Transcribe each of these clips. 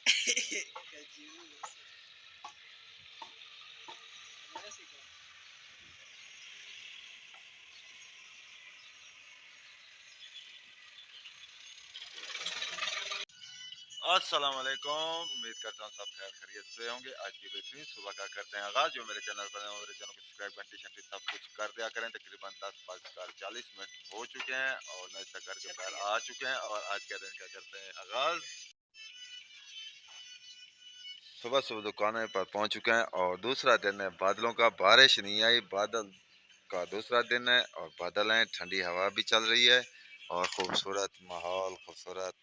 अस्सलाम वालेकुम, उम्मीद करता हूँ सब खैर खैरियत से होंगे। आज की बेहतरीन सुबह का करते हैं आगाज़। जो मेरे चैनल पर हैं वो मेरे चैनल को सब्सक्राइब घंटी शंटी सब कुछ कर दिया करें। तकरीबन 10 बजकर 40 मिनट हो चुके हैं और नाश्ता करके बाहर आ चुके हैं और आज का दिन का करते हैं आगाज़। सुबह सुबह दुकान पर पहुँच चुके हैं और दूसरा दिन है बादलों का। बारिश नहीं आई, बादल का दूसरा दिन है और बादल हैं, ठंडी हवा भी चल रही है और खूबसूरत माहौल, खूबसूरत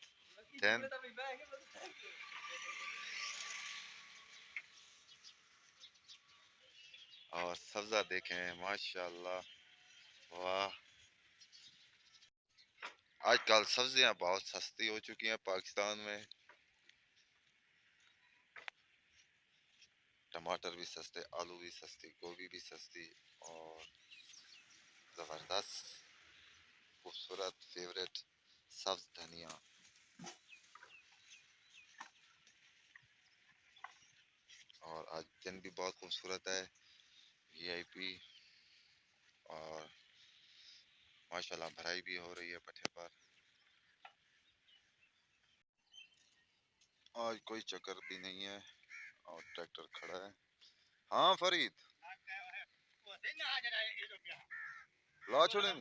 दिन। और सब्जा देखें माशाल्लाह, वाह। आजकल सब्जियां बहुत सस्ती हो चुकी हैं पाकिस्तान में। टमाटर भी सस्ते, आलू भी सस्ती, गोभी भी सस्ती और ज़बरदस्त खूबसूरत फेवरेट सब्ज धनिया। और आज दिन भी बहुत खूबसूरत है, वीआईपी। और माशाल्लाह भराई भी हो रही है पट्टे पर। आज कोई चक्कर भी नहीं है और ट्रैक्टर खड़ा है। हाँ फरीद, ला छोड़े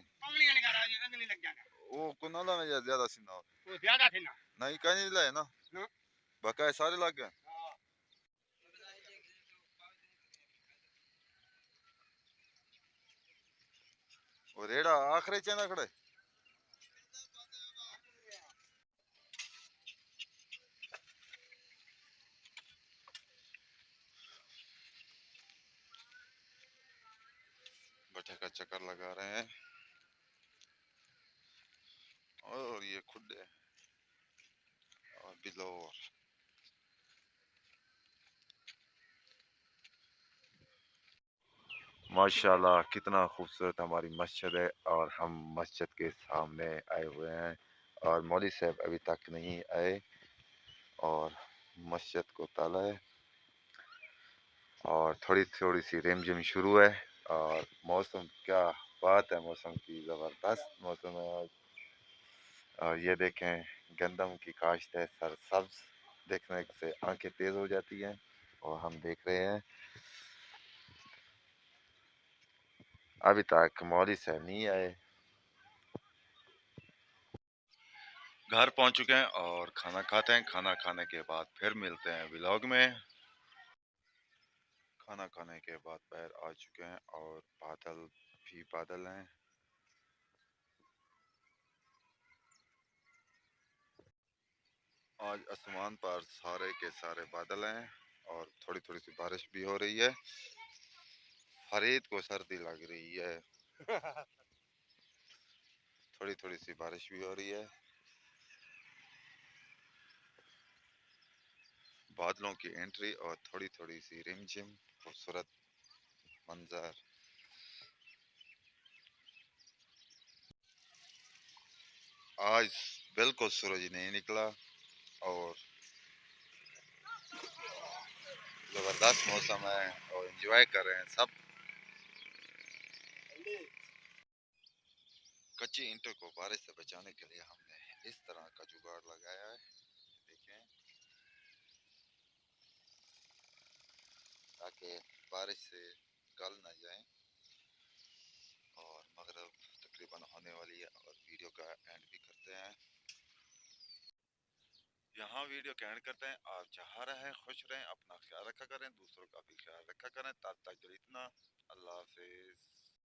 वो कुनाला में ज्यादा सीना हो, नहीं कहीं नहीं लाए ना, बकाए सारे लग गए। और रेड़ा आखिरी चेना खड़े। बटे का चक्कर लगा रहे हैं और ये खुडे और बिलोर। माशाल्लाह कितना खूबसूरत हमारी मस्जिद है और हम मस्जिद के सामने आए हुए हैं और मौलवी साहब अभी तक नहीं आए और मस्जिद को ताला है और थोड़ी थोड़ी सी रिमझिम शुरू है। और मौसम क्या बात है, मौसम की ज़बरदस्त मौसम है आज। और ये देखें गंदम की काश्त है, सरसब्ज, देखने से आंखें तेज़ हो जाती हैं। और हम देख रहे हैं अभी तक मौलवी साहब नहीं आए। घर पहुंच चुके हैं और खाना खाते हैं। खाना खाने के बाद फिर मिलते हैं व्लॉग में। खाना खाने के बाद बाहर आ चुके हैं और बादल भी बादल हैं। आज आसमान पर सारे के सारे बादल हैं और थोड़ी थोड़ी सी बारिश भी हो रही है। फरीद को सर्दी लग रही है। थोड़ी थोड़ी सी बारिश भी हो रही है। बादलों की एंट्री और थोड़ी थोड़ी सी रिमझिम, खूबसूरत मंजर। आज बिल्कुल सूरज नहीं निकला और ज़बरदस्त मौसम है और एंजॉय कर रहे हैं सब। कच्ची ईंटों को बारिश से बचाने के लिए हमने इस तरह का जुगाड़ लगाया है, देखें, ताकि बारिश से गल ना जाए। और मगरिब तकरीबन होने वाली है और वीडियो का एंड भी करते हैं। यहाँ वीडियो का एंड करते हैं। आप जहाँ रहें खुश रहें, अपना ख्याल रखा करें, दूसरों का भी ख्याल रखा करें। तब तक के लिए इतना, अल्लाह हाफिज।